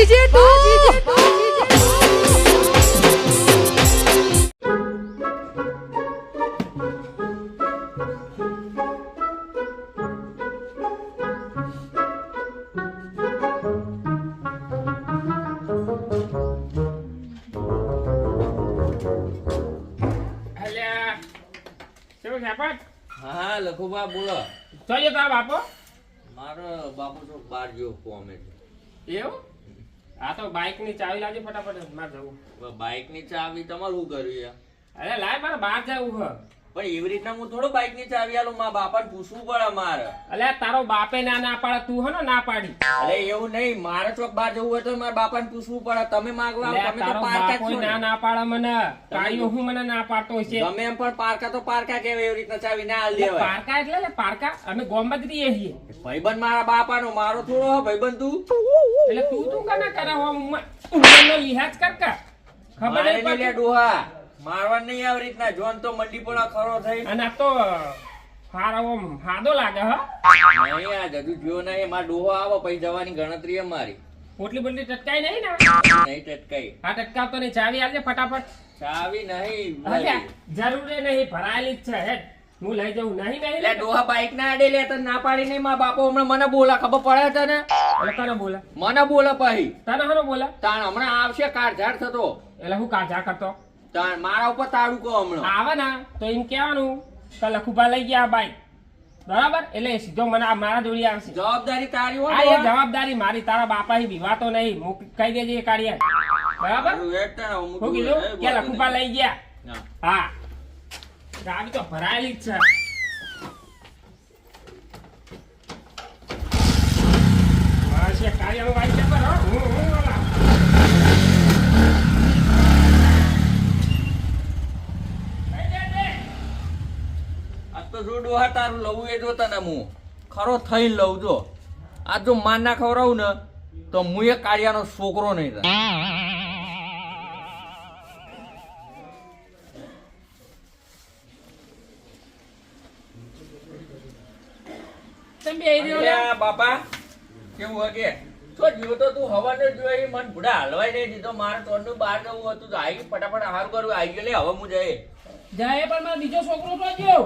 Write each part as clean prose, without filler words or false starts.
DJ 2 હા લખુબા બોલો. જોઈએ તારા બાપો મારો બાપુ તો બાર જેવો કોમે છે. એવું? આ તો બાઇક ની ચાવી લાવજે ફટાફટ, મારે જવું. બાઇક ની ચાવી તમારું શું કર્યું યાર? અરે લાય, મારે બહાર જવું હે. પણ એવી રીતના હું થોડો બાઇક ની ચાવી આલું, મારા બાપાને પૂછવું પડે મારે. અલે તારો બાપે ના પાડે, તું હે ને ના પાડી. અરે એવું નહીં, મારે ચોક બહાર જવું હોય તો મારા બાપાને પૂછવું પડે. તમે માગવા આવો, તમે તો તારો પારકા જ બાપો છો ને. ના પાડે મને. કાળિયો હું મને ના પાડતો છે. ગમે એમ પણ પારકા તો પારકા કહેવાય, એવી રીતના ચાવી ના આલ દેવાય. પારકા એટલે લે પારકા, અમે ગોમમાં જ રહીએ છીએ. ભાઈબંધ મારા બાપાનો, મારો થોડો હો ભાઈબંધ તું. એટલે તું કના કરે હો, ઉંમરનો લિહાજ કર કા. ખબર મારે નહીં નહીં લે ડોહા, મારવા નહીં આવી રીતના. જોન તો મંડી પોળા ખરો થઈ. અને આ તો હારો ફાદો લાગે હ. નહીં આ જજુ જ્યો નહીં, મારો ડોહો આવો પછી જવાની ગણતરી અમારી. પોટલી બોટલી ટટકાઈ નહીં ને? નહીં ટટકાઈ. હા ટટકાવતો નહીં, ચાવી આલજે ફટાફટ. ચાવી નહીં અલ્યા, જરૂરી નહીં, ભરાયેલી જ છે હેડ. હું લઈ જવું નહીં એટલે ડોહા બાઈક ના આડે લે તો ના પાડી નહીં. મારા બાપો હમણાં મને બોલા, ખબર પડે તને? એટલે તને બોલા, મને બોલા પછી તને હનો બોલા. તાણ હમણાં આવશે કાળઝાળ થતો. એટલે હું કાજા કરતો તાણ મારા ઉપર તાળું કહો હમણાં આવે ને તો એમ કહેવાનું કે લખુભા લઈ ગયા બાઈક, બરાબર? એટલે સીધો મને મારા જોડી આવશે. જવાબદારી તારી હોય આ એ ને. જવાબદારી મારી, તારા બાપા વિવાતો નહીં. કહી દેજે એ કાઢીએ, બરાબર? તારું હેડ તાણ હું શું કીધું કે લખુભા લઈ ગયા? હા. હા, ગાડી તો ભરાયેલી જ છે. બસ એ કાર્યનો વાઈક જબર હો. હું વાલા. આ તો જો ડોહા તારું લવું એ જો તને હું ખરો થઈ લઉં જો. આ જો માન ના ખવડાવું ને તો હું એ કાળિયાનો છોકરો નહીં થાય. તમે બે રહ્યો લે. અલ્યા બાપા કેવું હગે તો જીવ તો તું હવાને જોઈ મન ભૂડા હલવાઈ નહીં દીધો. મારે તોડનું બહાર જવું હતું તો આવી ફટાફટ હારું કરવું આવી ગયો. લે હવે હું જઈએ જાય પણ મારો બીજો છોકરો તો ગયો.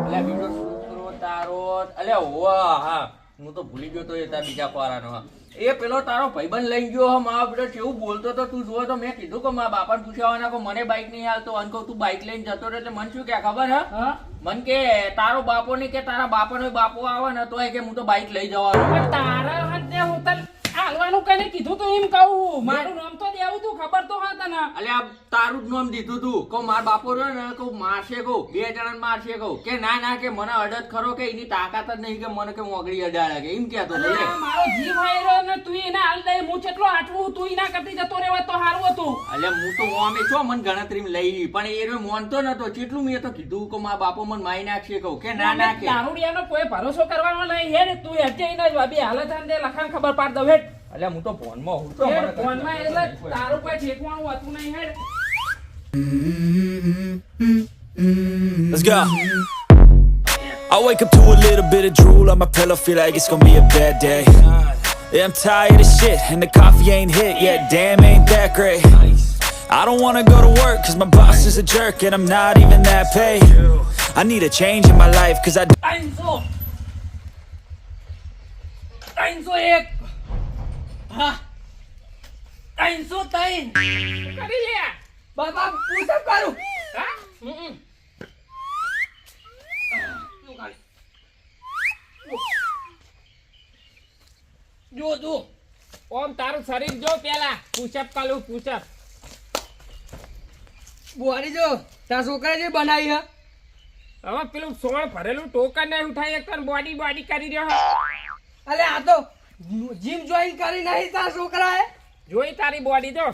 અલ્યા બીજો છોકરો તારો અલ્યા હોવા હા હું તો ભૂલી ગયો તો એ તાર બીજા પારાનો. હા એ પેલો તારો ભાઈબંધ લઈ ગયો હ. મારા બેટો કેવું બોલતો તો તું જોયો તો મેં કીધું કે મારા બાપાને પૂછાવાના કે મને બાઈક નહીં હાલતો અને કહું તું બાઈક લઈને જતો રહે એટલે મને શું કે ખબર હે હા, મન કે તારો બાપો ને કે તારા બાપાનો બાપો આવે ને તો એ કે હું તો બાઈક લઈ જવાનો. પણ તારા હાથે હું તને હાલવાનું કને કીધું તો એમ કહું. મારું નામ તો દેવું તું, ખબર તો હા તને. અલ્યા તારું જ નામ દીધું તું કહું મારા બાપો રહ્યો ને કહું મારશે કહું બે જણા મારશે કહું કે ના કે મને અડદ ખરો કે એની તાકાત જ નહીં કે મને કે મોગડી અડાડે કે એમ કેતો હતો. અલ્યા, મારો જીવ હાયરો ને તું એને હાલ દે. હું કેટલો આટલું તું એના કરતી જતો રહેવા તો સારું હતું. અલ્યા હું તો મોમે છો મને ગણતરી લઈ પણ એ રહ્યો મોનતો નતો. કેટલું મેં તો કીધું કે મારા બાપો મને મારી નાખશે કહું કે ના કે દારૂડિયાનો કોઈ ભરોસો કરવાનો નહીં હેડ. તું હેડ એને જ બે હાલત આને દે લખાણ ખબર પાડ દઉં હેડ. અલ્યા હું તો ફોનમાં હું તો હેડ ફોનમાં એટલે તારું કોઈ ઠેકવાનું હતું નહીં હેડ. Let's go. I wake up to a little bit of drool on my pillow, feel like it's gonna be a bad day. Yeah, I'm tired of shit, and the coffee ain't hit yet, damn ain't that great. I don't wanna go to work, cause my boss is a jerk, and I'm not even that paid. I need a change in my life, cause I 301 હા 303 કરી લે બાબા પૂછપ કરું. હા જો ઓમ તારું શરીર જો પેલા પુશઅપ કાલું પુશઅપ બોડી જો તારા છોકરા જે બનાવી હે. હવે પેલું સોળ ભરેલું ટોકન ને ઉઠાઈ એક બોડી કરી રહ્યો. અલે આ તો જીમ જોઈન કરી નહીં તારા છોકરાએ. જોઈ તારી બોડી જો.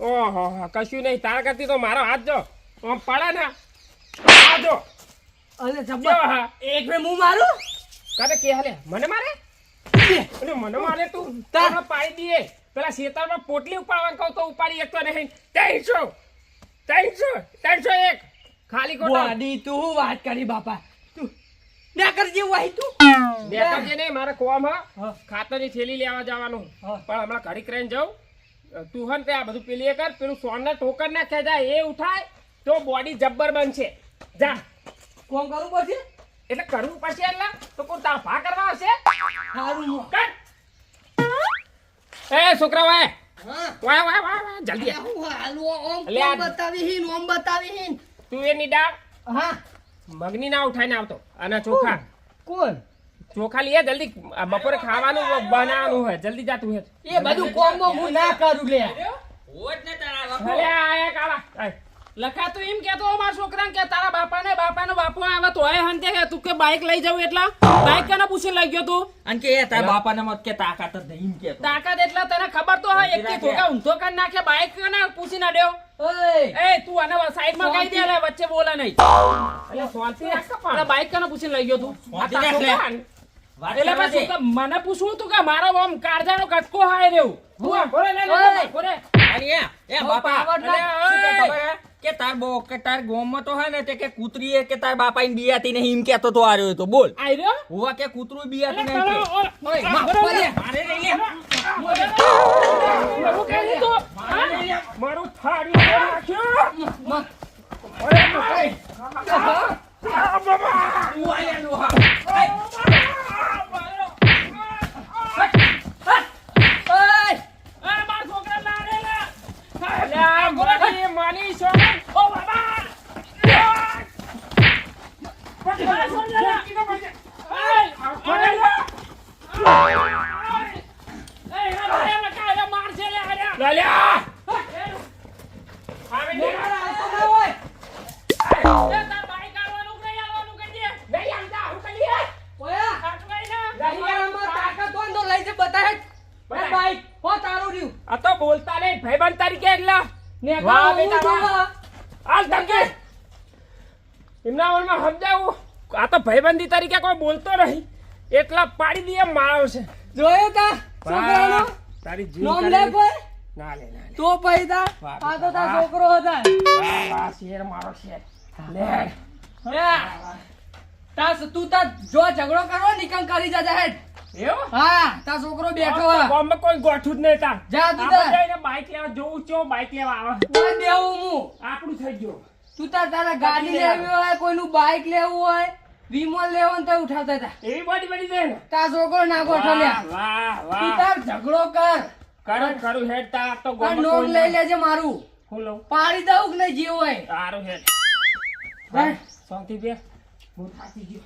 ઓહો કશું નહીં તારા કરતી તો મારો હાથ જો આમ પડે ને આ જો. અલે જો જબ્બર હા એક મે મું મારું કરે કે હાલે મને મારે અને મને મારે તું તારા પાડી દીએ. પેલા શેતાળમાં પોટલી ઉપાડવા કહું તો ઉપાડી એકતો નહીં. 301 ખાલી ખોટા બોડી તું હું વાત કરી બાપા. તું ના કરજે વાહી તું. બેકરજે નહીં મારે કોમ હા. ખાતરની થેલી લેવા જવાનું હા. પણ હમણાં ઘડીક રહીને જાઉં તું હન તે આ બધું પેલી એ કર, પેલું સોનના ટોકન નાખ્યા જાય એ ઉઠાય તો બોડી જબ્બર બનશે. જા કોણ કરવું પછી? એટલે કરવું પડશે. એટલે તો કોઈ તાર ભા કરવા આવશે. સારું હું. કર. એ છોકરા વાય હા વાય વાય વાય જલ્દી આ. હું હાલવો ઓમ અલે આ- કોણ બતાવી હીન ઓમ બતાવી હીન. તું એની દાળ હા મગની ના ઉઠાઈને આવતો અને ચોખા કોણ? ચોખા લઈએ જલ્દી. આ બપોરે ખાવાનું બનાવવાનું હોય. જલ્દી જા તું હે. એ બધું કોમ હું ના કરું લે. હોત ને તારા લખો. ભલે આયા કાળા. આય. લખા તું એમ કેતો મારા છોકરાને કે તારા બાપાનો બાપો આવે તો એ હંતે કે તું કે બાઈક લઈ જાવ એટલા બાઈક કને પૂછી લઈ ગયો તું અને કે એ તારા બાપાને મત કે તાકાત જ નહીં એમ કેતો. તાકાત એટલા તને ખબર તો હોય એક થી ધોકા ઊંધો કરી નાખે બાઈક કને પૂછી ના દેવ. ઓય એ તું આને સાઈડ માં કહી દે લે વચ્ચે બોલા નહીં. એટલે શાંતિ રાખ કે પણ. તારા બાઈક કને પૂછી લઈ ગયો તું આ તારા છોકરા. વાત એટલે કરવા દે. પછી મને પૂછવું તું કે મારો આમ કાળજાનો કટકો હાય રેવું હું આ ઘોડે લઈ ઓય. લે ઘોડે. અને એ બાપા પાવર અલે, ના- શું કે ખબર હે? કે તાર તાર ગોમમાં તો હે ને તે કે કૂતરીએ કે તાર બાપાઈને બિયાતી નહીં એમ કેતો તો આ રહ્યો તો બોલ. આઈ રહ્યો હોવા કે કૂતરું બિયાતી એટલે નહીં કે. તારો ઓય, આ માફ ઘોડે કરજે. લે. મારે લઈ લે. એવું કહી દીધું. હા? મારું થાળી ફોડી નાખ્યું. અરે ભાઈ. આ બાબા. તું આયા ડોહા. ઓય આ મારા છોકરા લાડે લે. એટલે આ ગોળી માની છોકરી. ઓ બાબા. આ છોકરા લે. આ ઘોડે લે. એ એના ભાઈને કાયદા મારશે લે આર્યા. લાલ્યા. આવી દે. આવતો ના હોય. એ તાર બાઈક આવવાનું કે નહીં આવવાનું કહી દે. નહીં આંધા, હું કરી લે. ઓયા કાટવાઈ ના. ગાડીમાં તાકાત હોય ને તો લઈ જ બતાય. બતાય. એ ભાઈ હો તારું રહ્યું. આ તો બોલતા નહીં ભાઈબંધ તરીકે એટલે ને વાહ કામ બેટા, હું વાહ. જોવા. હાલ ધમકી. એમના મનમાં સમજાવું આ તો ભાઈબંધી તરીકે કોઈ બોલતો નહીં એટલા પાડી દે મારો છે. જોયો તા છોકરાનો તારી જીવ નામ કાઢી લે દે. કોઈ ના લે ના લે. તો પૈદા વાહ, આ તો તાર વાહ. છોકરો હતા. વાહ, વાહ, શેર મારો શેર. લે. તું તાર જો ઝઘડો કરવો નિકમ કરી જા હેડ. એવું? હા તાર છોકરો બેઠો આ તો હા ગામમાં કોઈ ગોઠું જ નહીં તાર. જા તું આપણે તાર જઈને બાઈક લેવા જોવું છો બાઈક લેવા આવે કોઈ દેવું હું આપણું થઈ ગયું. તું તારા ગાડી લેવી હોય કોઈનું બાઈક લેવું હોય વિમલ લેવો ને તો ઉઠાવતા હતા એવી બોડી બની જાય ને. તાર છોકરો ના ગોઠો લે વાહ, વાહ, તું વાહ. તાર ઝઘડો કર કરું હેડ તાર તો તાર ગામમાં નોમ કોઈ લઈ નહીં. લેજે મારું હું લઉં? પાડી દઉં કે નહીં જીવ હોય તારું હેડ. હેડ. શાંતિ બે. હું થાકી ગયો.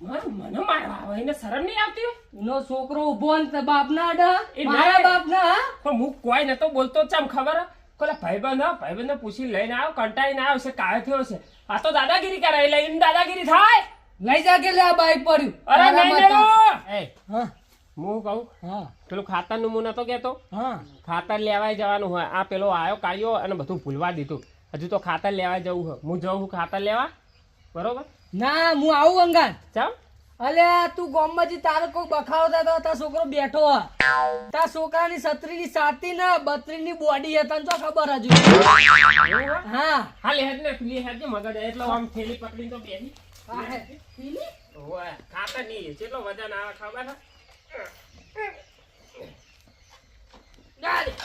મને મારવા આવે એને શરમ નહીં આવતી હોય? એનો છોકરો ઉભો ને બાપ ના અડા એ મારા નહીં. બાપ ના હા પણ હું કોઈ નતો બોલતો ચમ ખબર હે? કોલા ભાઈબંધને પૂછી લઈને આવ્યો કંટાળીને આવ્યો છે કાયો થયો છે. આ તો દાદાગીરી કરે એટલે એની દાદાગીરી થાય. લઈ જા કે લે આ બાઈક પડ્યું અરે તારા નહીં માતા. લેવું. એ હા હું કહું હા પેલું ખાતરનું હું નતો કહેતો હા ખાતર લેવાય જવાનું હોય આ પેલો આયો કાઢ્યો અને બધું ભૂલવા દીધું હજુ તો ખાતર લેવા જવું હોય હું જઉં છું ખાતર લેવા બરોબર ના હું આવું અંગાન ચાલ અલ્યા તું ગોમમાંથી તારો કોઈ બખાવતા તો તારો છોકરો બેઠો હા તાર છોકરાની 36 સાતી ને 32 ની બોડી હતા ને તો ખબર હજુ એવું હોય? હા હા લે હેડ ને પેલી હેડ ને મગજ એટલો આમ થેલી પકડીને તો બેસી હા, હે. પીલી? ઓય ખાતર નહીં કેટલો વજન આવે ખબર હે? ગાડી.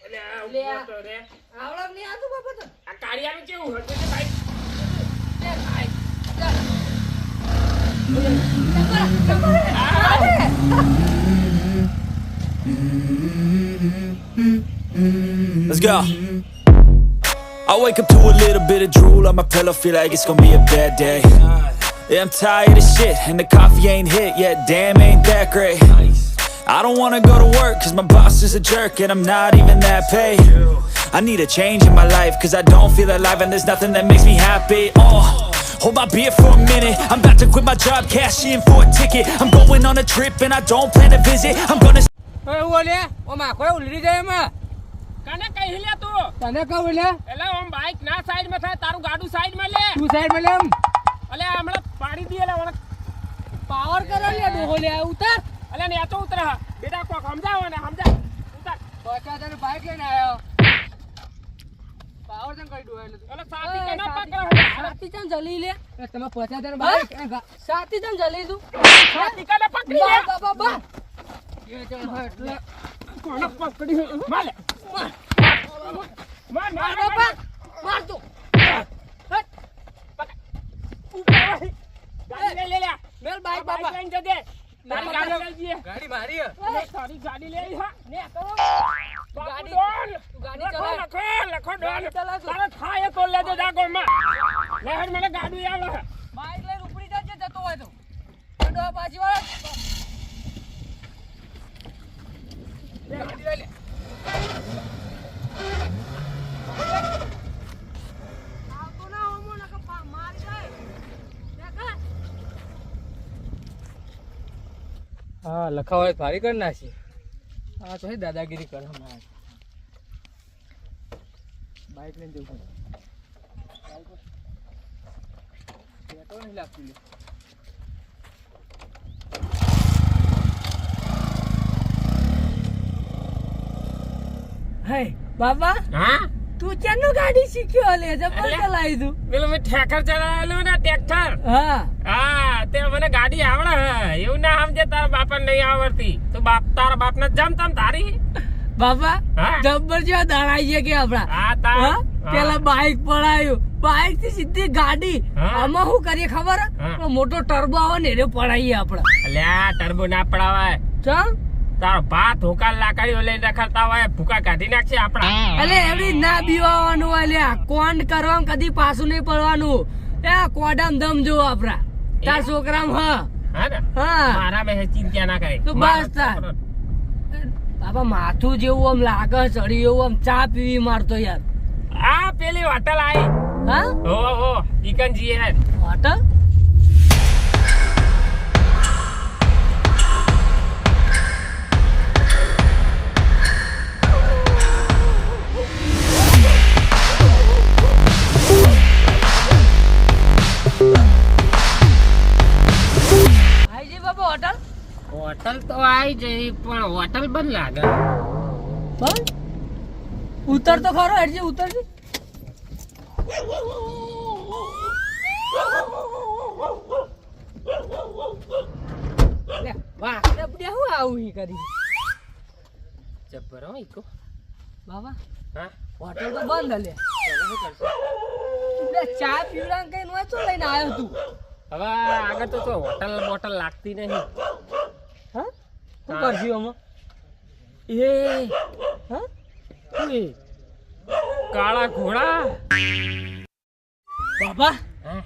એટલે આ લે આ. ઊભો તો રે. આવડમ નહીં આવતું બાપા તને? આ કાળિયાનું કેવું હતું કે ભાઈ લે, ભાઈ. ચાલ. જબર, જબર. Let's go. I wake up to a little bit of drool on my pillow, feel like it's gonna be a bad day. Yeah, I'm tired of shit, and the coffee ain't hit yet, damn, ain't that great. I don't wanna go to work, cause my boss is a jerk, and I'm not even that paid. I need a change in my life, cause I don't feel alive, and there's nothing that makes me happy. Hold my beer for a minute, I'm about to quit my job, cash in for a ticket. I'm going on a trip, and I don't plan to visit, I'm gonna... એવું લે ઓ માખો ઉલડી જાય એમાં કને કહી લે તું તને કહું લે એટલે આમ બાઈક ના સાઈડ માં થાય તારું ગાડું સાઈડ માં લે તું સાઈડ માં લે એમ અલે હમણાં પાડી દે લે હમણાં પાવર કરો લે ડોહો લે ઉતાર અલે ને તો ઉતરે હા બેટા કોક સમજાવો ને સમજા ઉતાર પચાસ હજાર બાઈક લઈને આવ્યો પાવર તને કઈ ડોહે એટલે અલે સાથી કે ના પકડો સાતી ચમ જલી લે તમે 50,000 બાઈક સાતી ચમ જલી તું સાથી કે ના પકડી લે બા બા બા એ ચાલ એટલે કોને પકડી માર લે. માર માર બાપા માર તું ગાડી લે લે મેલ બાઈક બાપા લઈને જજે. તારી ગાડી લઈ જઈએ. ગાડી મારી હે. તારી ગાડી લઈ હા ને કરો ગાડી- ડોલ ગાડી લખો ચલાવ. લખો ડોલ ગાડી ચલાવ તું. તારે થાય તો લેજો જા ગોમાં લે હેડ મને ગાડી આવે હે. બાઈક લઈને ઉપડી જજે જતો હોય તો ડો પાછી વાળ ગાડી લઈ લે. આવતો ના હોમો નકા મારી જાય દેખા હા લખાવાય ભારી કરી નાખી હા તો દાદાગીરી કરે હમણાં બાઈક લઈને જવું પેટ્રોલ નહીં લાગતું લે હે બાબા હા તું ચાનું ગાડી શીખ્યો લે જબર અલે. ચલાવી તું પેલું મેં ઠેકર ચલાવેલું ને ટ્રેક્ટર હા હા તે મને ગાડી આવડે હે એવું ના સમજે તારા બાપા નહીં આવડતી તો બાપ તારા બાપ ને જમ તમ તારી બાબા હા. જબ્બર જેવા દાડાઈ છે કે આપડા હા તાર હા? પેલા બાઈક પડાયું બાઈક થી સીધી ગાડી હા. આમાં શું કરીએ ખબર હે? હા. પેલો મોટો ટર્બો આવે ને એને પડાઈએ આપડે અલ્યા ટર્બો ના પડાવાય ચમ તારો ભાત હોકા લાકડીઓ લઈને રખડતા હોય ભૂકા કાઢી નાખશે આપડા અલે એવી ના બીવાનું અલ્યા કોણ કરવા કદી પાછું નહીં પડવાનું એ કોડામ દમ જો આપડા તાર છોકરામ હા હા ને હા મારા મેં ચિંતા ના કરે તો બસ તાર. બાબા માથું જેવું આમ લાગે ચડી એવું આમ ચા પીવી મારતો યાર આ પેલી હોટલ આઈ હા હો ચિકન જી હે હોટલ આઈ જી બાબા હોટલ હોટલ તો આઈ જઈ પણ હોટલ બંધ લાગે બંધ ઉતર તો ખરો હેડજી ઉતરજી લે વાહ ડબડે હું આવું હી કરી જબ્બર હો ઈકો બાબા હા હોટલ તો બંધ હલે લે ચા પીવડા કઈ નો તો લઈને આવ્યો તું હવે આગળ તો હોટલ બોટલ લાગતી નહીં હા શું કરશું આમાં એ હા શું એ કાળા ઘોડા બાબા હા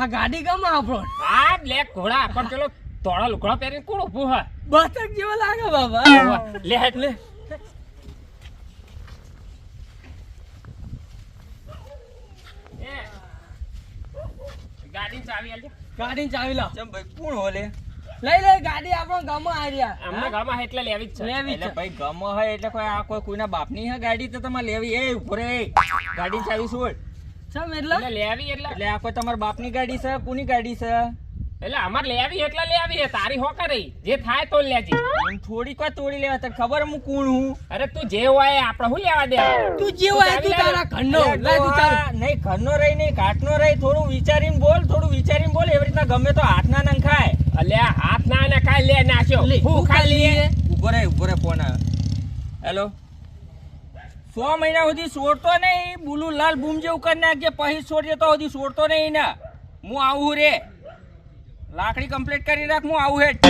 આ ગાડી ગમે આપણો આ બ્લેક ઘોડા પણ પેલો ધોળા લુગડા પહેરીને કોણ ઊભું હે બતક જેવો લાગે બાબા લે હેડ લે ગાડી ચાવી આલજો ગાડી ચાવી લાવ ચમ ભાઈ કોણ હોલે? લઈ લે ગાડી આપણો ગમે આવી રહ્યા અમને ગામમાં એટલે લેવી જ છે લેવી એટલે છે ભાઈ ગમો હોય એટલે કોઈ આ કોઈના બાપની હે ગાડી તો તમારે લેવી. એ ઉભો રે, ગાડી ચાવી છોડ. ચમ એટલે એટલે લેવી એટલે આ કોઈ તમારા બાપની ગાડી છે? કોની ગાડી છે? એટલે અમાર લેવી એટલે લેવી હે તારી હોકા રહી જે થાય તો લેજે એમ થોડીક વાર તોડી લેવા. તને ખબર હું કોણ હું? અરે તું જે હોય આપણે શું લેવા દે તું જેવો હોય તું તારા ઘરનો લઈ તું ચાવી નહીં ઘરનો રહી નહીં ઘાટનો રહી. થોડું વિચારીને બોલ, થોડું વિચારીને બોલ. એવી રીતના ગમે તો હાથ ના નંખાય. અલ્યા હાથ ના ને કાઈ લે નાખ્યો લે, હું ખાલી લે ઉભો રે ફોન આવ્યો. હેલો, 100 મહિના સુધી છોડતો નહીં. બુલુ લાલ બૂમ જેવું કરી નાખજે. પછી છોડજે તો સુધી છોડતો નહીં ને. હું આવું રે, લાકડી કમ્પ્લીટ કરી રાખ. હું આવું હેઠ.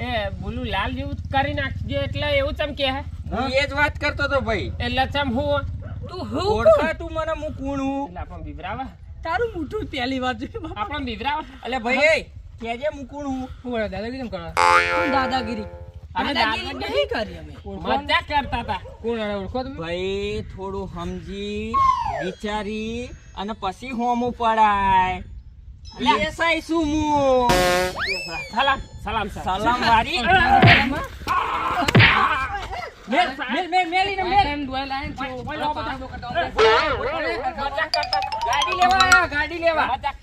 એ બોલું લાલ જેવું કરી નાખજે એટલે એવું ચમ કે હે હું એ જ વાત કરતો તો ભાઈ. એટલે ચમ હું તું હું ઓળખા તું મને? હું કોણ હું? એટલે આપણને બીવરાવા તારું મોઢું પહેલી વાર જોયું બાપા. આપણને બીવરાવા એટલે ભાઈ એ કેજે હું કોણ હું? શું કરે દાદાગીરી કેમ કરો દાદાગીરી અમે દાદાગીરી દાદાગીરી નહીં કરી અમે મજાક કરતા હતા કોણ અરે ઓળખો તમે ભાઈ થોડું સમજી વિચારી અને પછી હોમું પડાય. લેસાઈ શું હું? સલામ સલામ સર સલામ વારી. મેલીને મેલ એમ ડોય લાઈન છે મજાક કરતા હતા. ગાડી લેવા આયા, ગાડી લેવા. મજાક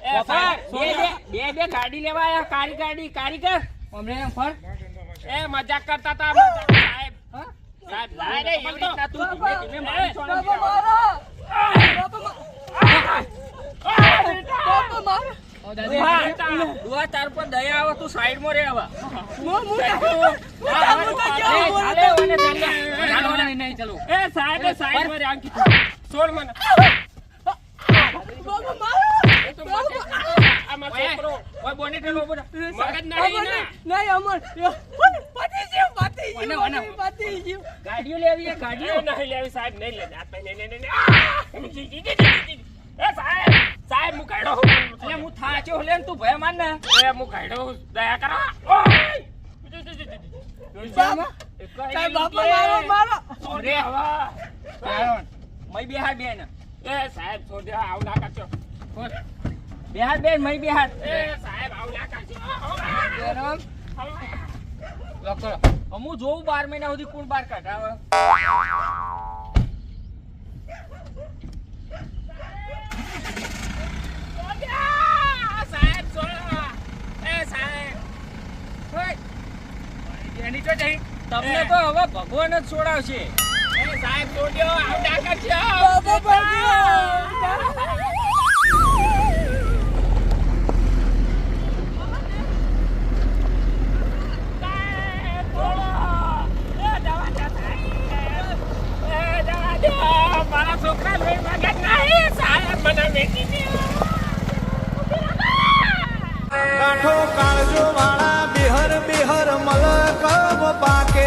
એ બાપા, સાહેબ, બે ગાડી લેવા આયા. કારીગર અમને એમ ફર એ મજાક કરતા હતા મજાક, સાહેબ હા સાહેબ લાય રે એવી રીતના તું ધીમે ધીમે મારી છોડે. બાપા મારો બાપા મારો ડોહા, તાર પર દયા આવે તું સાઈડમાં રે હવે. એ સાહેબ સાહેબ મારે આમ કીધું છોડ મને આમાં છોકરો ઓય બોનેટ નો બોલા મગજ નહીં ને નહીં અમર પતી ગયું ગાડીઓ લેવી છે, ગાડીઓ. નહીં લેવી સાહેબ નહીં લે આ નહીં એ સાહેબ સાહેબ હું કાઢો અલે હું થાચો લે ને તું ભય માન ને. એ હું કાઢો દયા કરો સાહેબ બાપા મારો રે હવે મય બેહાર બેન, એ સાહેબ છોડ્યો આવ ના કરજો બેહાર બેન, મય બેહાર. એ સાહેબ આવ ના કરજો હું જોઉં 12 મહિના સુધી કોણ બહાર કાઢાવે. સાહેબ છોડો એ સાહેબ એની તો જઈ તમને તો હવે ભગવાન જ છોડાવશે. એ સાહેબ છોડ્યો આવ ના કરજો મારા છોકરા લઈ મગજ નહીં સાહેબ મને મેકી દે કાઠો કાળજો વાળા બિહર બિહર મલક પાકે